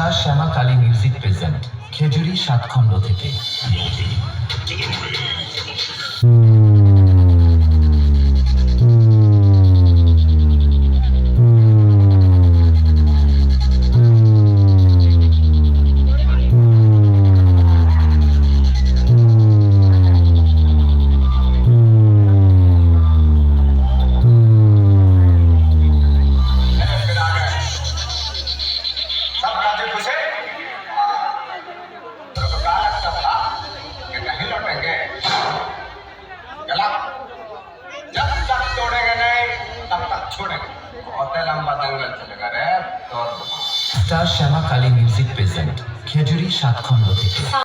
Star শ্যামা Kali music present Khejuri সাতখণ্ড থেকে। जब तक तोड़ेगा नहीं तब तक छोड़ेगा। बहुत लंबा दंगल चलेगा रे। স্টার শ্যামা কালী মিউজিক প্রেজেন্ট খেজুরি সাতখণ্ড থেকে।